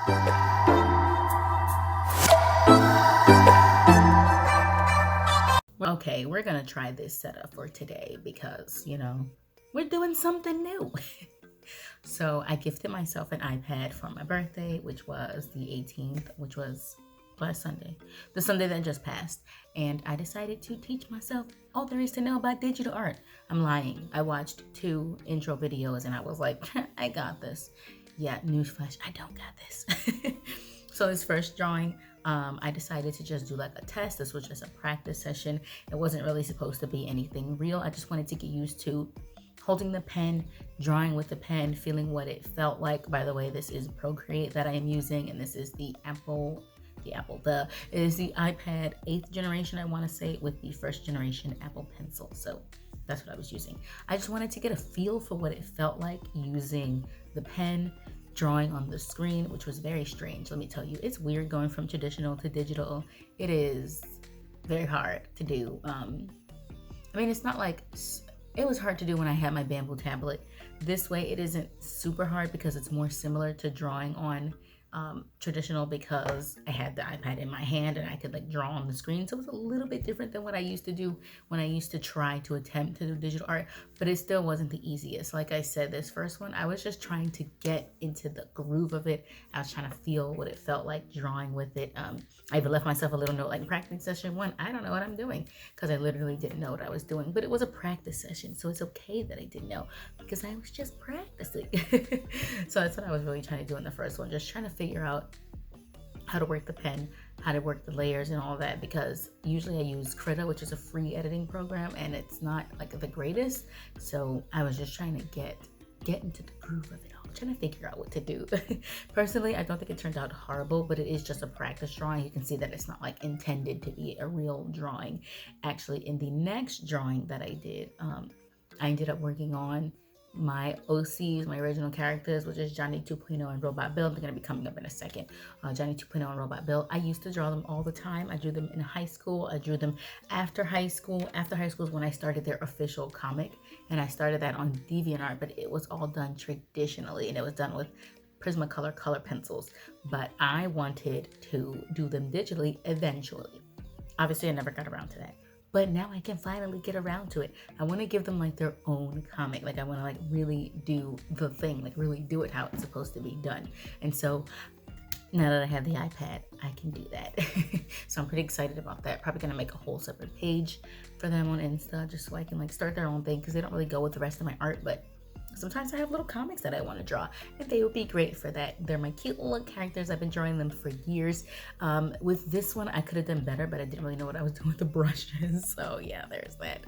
Okay, we're gonna try this setup for today because, we're doing something new. So I gifted myself an iPad for my birthday, which was the 18th, which was last Sunday, the Sunday that just passed. And I decided to teach myself all there is to know about digital art. I'm lying. I watched 2 intro videos and I was like, I got this. Yeah, newsflash, I don't got this. So this first drawing, I decided to just do like a test. This was just a practice session. It wasn't really supposed to be anything real. I just wanted to get used to holding the pen, drawing with the pen, feeling what it felt like. By the way, this is Procreate that I am using, and this is it is the iPad 8th generation, I want to say, with the 1st generation Apple Pencil. So that's what I was using. I just wanted to get a feel for what it felt like using the pen, drawing on the screen, which was very strange. Let me tell you, it's weird going from traditional to digital. It is very hard to do. It's not like it was hard to do when I had my bamboo tablet. This way it isn't super hard because it's more similar to drawing on traditional, because I had the iPad in my hand and I could like draw on the screen. So it was a little bit different than what I used to do when I used to try to attempt to do digital art, but it still wasn't the easiest. Like I said, this first one, I was just trying to get into the groove of it. I was trying to feel what it felt like drawing with it. I even left myself a little note like, practice session 1, I don't know what I'm doing, because I literally didn't know what I was doing, but it was a practice session. So it's okay that I didn't know because I was just practicing. So that's what I was really trying to do in the first one, just trying to figure out how to work the pen, how to work the layers and all that, because usually I use Krita, which is a free editing program, and it's not like the greatest. So I was just trying to get into the groove of it all, trying to figure out what to do. Personally, I don't think it turned out horrible, but it is just a practice drawing. You can see that it's not like intended to be a real drawing. Actually, in the next drawing that I did, I ended up working on my OCs, my original characters, which is Johnny 2.0 and Robot Bill. They're going to be coming up in a second. Johnny 2.0 and Robot Bill. I used to draw them all the time. I drew them in high school. I drew them after high school. After high school is when I started their official comic, and I started that on DeviantArt, but it was all done traditionally, and it was done with Prismacolor color pencils. But I wanted to do them digitally eventually. Obviously, I never got around to that. But now I can finally get around to it. I want to give them like their own comic. Like I want to like really do the thing, like really do it how it's supposed to be done. And so now that I have the iPad, I can do that. So I'm pretty excited about that. Probably gonna make a whole separate page for them on Insta just so I can like start their own thing, because they don't really go with the rest of my art, but sometimes I have little comics that I want to draw, and they would be great for that. They're my cute little characters. I've been drawing them for years. With this one, I could have done better, but I didn't really know what I was doing with the brushes. So yeah, there's that.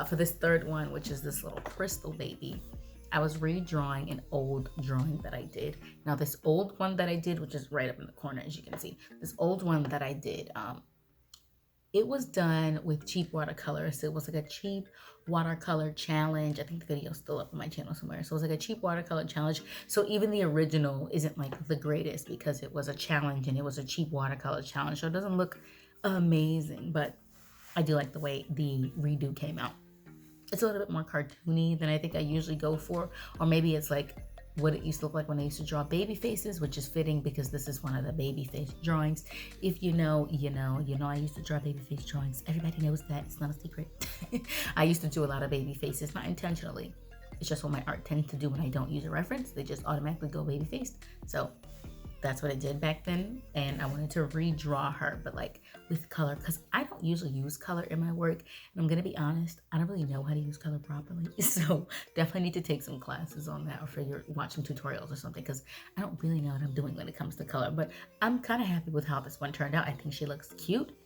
For this third one, which is this little crystal baby, I was redrawing an old drawing that I did. Now this old one that I did, which is right up in the corner, as you can see, this old one that I did, it was done with cheap watercolors. So it was like a cheap watercolor challenge. I think the video's still up on my channel somewhere. So it was like a cheap watercolor challenge. So even the original isn't like the greatest because it was a challenge and it was a cheap watercolor challenge. So it doesn't look amazing, but I do like the way the redo came out. It's a little bit more cartoony than I think I usually go for, or maybe it's like what it used to look like when I used to draw baby faces, which is fitting because this is one of the baby face drawings. If you know, you know, I used to draw baby face drawings. Everybody knows that, it's not a secret. I used to do a lot of baby faces, not intentionally. It's just what my art tends to do when I don't use a reference. They just automatically go baby faced. So that's what I did back then, and I wanted to redraw her, but like with color, because I don't usually use color in my work, and I'm gonna be honest, I don't really know how to use color properly, so definitely need to take some classes on that, or watch some tutorials or something, because I don't really know what I'm doing when it comes to color. But I'm kind of happy with how this one turned out. I think she looks cute.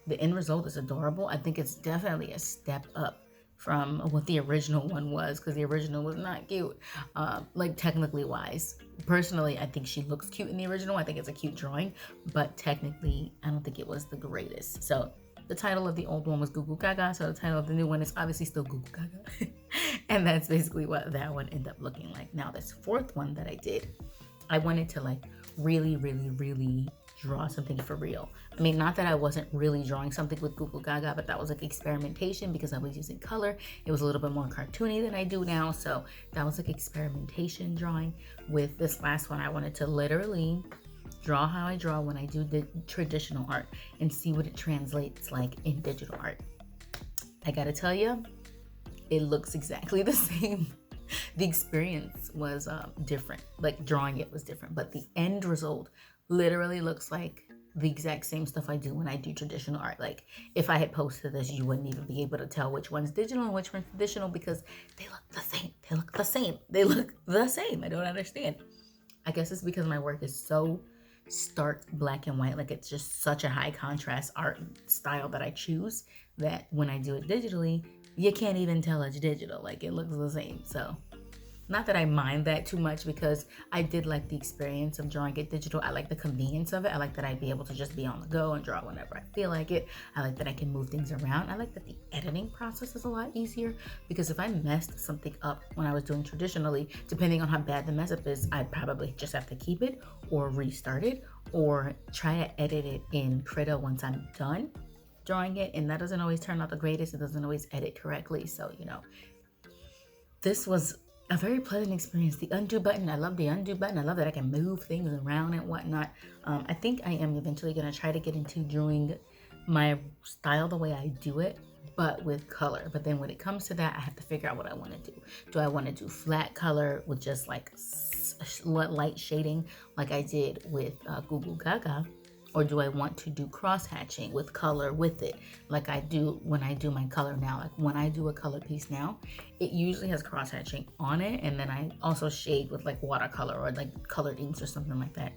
The end result is adorable. I think it's definitely a step up from what the original one was, because the original was not cute, like technically wise. Personally, I think she looks cute in the original. I think it's a cute drawing, but technically I don't think it was the greatest. So the title of the old one was Goo Goo Gaga, so the title of the new one is obviously still Goo Goo Gaga. And that's basically what that one ended up looking like. Now this fourth one that I did, I wanted to like really draw something for real. I mean, not that I wasn't really drawing something with Goo Goo Gaga, but that was like experimentation because I was using color. It was a little bit more cartoony than I do now, so that was like experimentation drawing. With this last one, I wanted to literally draw how I draw when I do the traditional art and see what it translates like in digital art. I gotta tell you, it looks exactly the same. The experience was different, like drawing it was different, but the end result literally looks like the exact same stuff I do when I do traditional art. Like if I had posted this, you wouldn't even be able to tell which one's digital and which one's traditional because they look the same. They look the same. They look the same. I don't understand. I guess it's because my work is so stark black and white. Like it's just such a high contrast art style that I choose that when I do it digitally, you can't even tell it's digital. Like it looks the same. So not that I mind that too much because I did like the experience of drawing it digital. I like the convenience of it. I like that I'd be able to just be on the go and draw whenever I feel like it. I like that I can move things around. I like that the editing process is a lot easier because if I messed something up when I was doing traditionally, depending on how bad the mess up is, I'd probably just have to keep it or restart it or try to edit it in Krita once I'm done drawing it. And that doesn't always turn out the greatest. It doesn't always edit correctly. So, this was a very pleasant experience. The undo button, I love the undo button. I love that I can move things around and whatnot. I think I am eventually going to try to get into doing my style the way I do it, but with color. But then when it comes to that, I have to figure out what I want to do. Do I want to do flat color with just like light shading like I did with Google Gaga? Or do I want to do cross hatching with color with it like I do when I do my color now? Like when I do a color piece now, it usually has cross hatching on it, and then I also shade with like watercolor or like colored inks or something like that.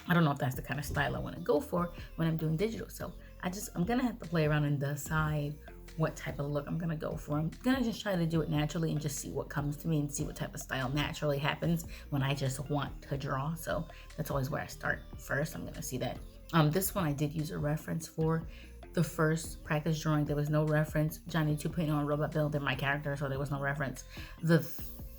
I don't know if that's the kind of style I want to go for when I'm doing digital. So I'm gonna have to play around and decide what type of look I'm gonna go for. I'm gonna just try to do it naturally and just see what comes to me and see what type of style naturally happens when I just want to draw. So that's always where I start first. I'm gonna see that. This one I did use a reference for. The first practice drawing, there was no reference. Johnny 2.0 and RedBubble, they're my character, so there was no reference. The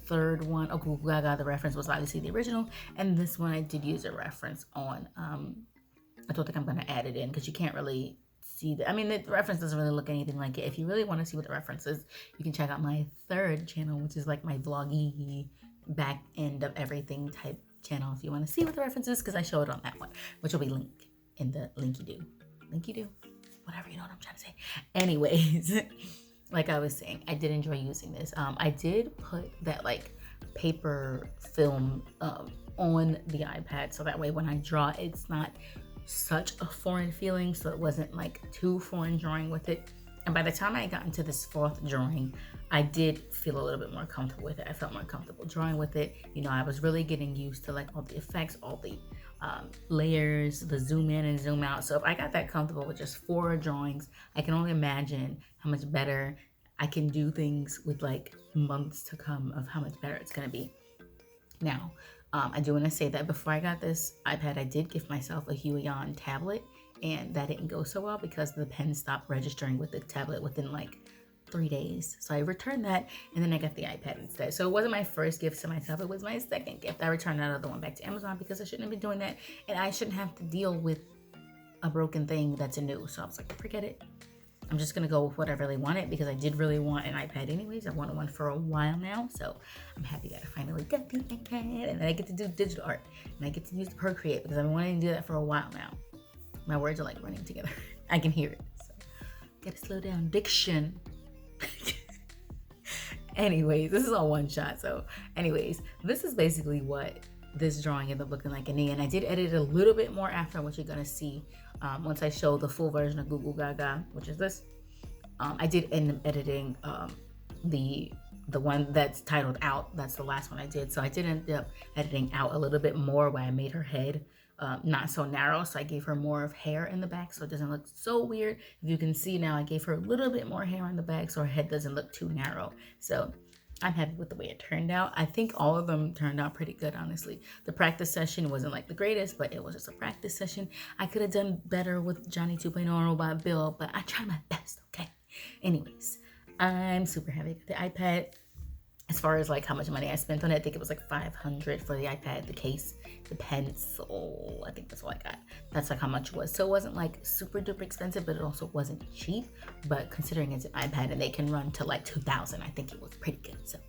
third one, Google Gaga, the reference was obviously the original. And this one I did use a reference on. I don't think I'm gonna add it in because you can't really see the reference doesn't really look anything like it. If you really want to see what the reference is, you can check out my third channel, which is like my vloggy back end of everything type channel if you want to see what the reference is, because I show it on that one, which will be linked in the linky do, whatever, you know what I'm trying to say. Anyways, like I was saying, I did enjoy using this. I did put that like paper film on the iPad, so that way when I draw, it's not such a foreign feeling, so it wasn't like too foreign drawing with it. And by the time I got into this fourth drawing, I did feel a little bit more comfortable with it. I felt more comfortable drawing with it. I was really getting used to like all the effects, all the layers, the zoom in and zoom out. So if I got that comfortable with just 4 drawings, I can only imagine how much better I can do things with like months to come of how much better it's gonna be. Now, I do want to say that before I got this iPad, I did give myself a Huion tablet, and that didn't go so well because the pen stopped registering with the tablet within like 3 days. So I returned that, and then I got the iPad instead. So it wasn't my first gift to myself, it was my second gift. I returned that other one back to Amazon because I shouldn't have been doing that, and I shouldn't have to deal with a broken thing that's a new. So I was like, forget it. I'm just gonna go with what I really wanted because I did really want an iPad anyways. I've wanted one for a while now, so I'm happy that I finally got the iPad, and then I get to do digital art, and I get to use the Procreate because I've been wanting to do that for a while now. My words are like running together. I can hear it, so gotta slow down. Diction. Anyways, this is all one shot. So anyways, this is basically what this drawing ended up looking like in the end. I did edit it a little bit more after, what you're gonna see once I show the full version of Google Gaga, which is this. I did end up editing the one that's titled Out. That's the last one I did. So I did end up editing out a little bit more where I made her head not so narrow, so I gave her more of hair in the back so it doesn't look so weird. If you can see now, I gave her a little bit more hair on the back so her head doesn't look too narrow. So I'm happy with the way it turned out. I think all of them turned out pretty good, honestly. The practice session wasn't like the greatest, but it was just a practice session. I could have done better with Johnny 2.0 and Robot Bill, but I tried my best, okay? Anyways, I'm super happy with the iPad. As far as like how much money I spent on it, I think it was like $500 for the iPad, the case, the pencil. I think that's all I got. That's like how much it was. So it wasn't like super duper expensive, but it also wasn't cheap. But considering it's an iPad and they can run to like $2,000, I think it was pretty good. So